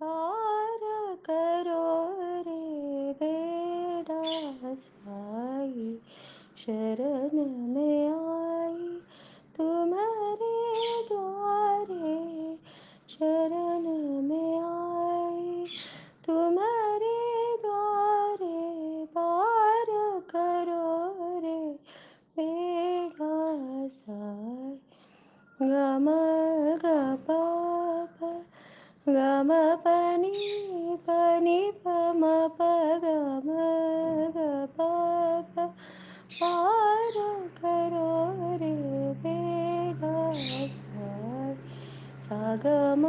पार करो रे बेड़ा साई, शरण में आई तुम्हारे द्वारे, शरण में आई तुम्हारे द्वारे। पार करो रे बेड़ा साई। गम ग प प ग म प नि प नि प म प ग म ग प प। पार करो रे बेड़ा साई, सा ग म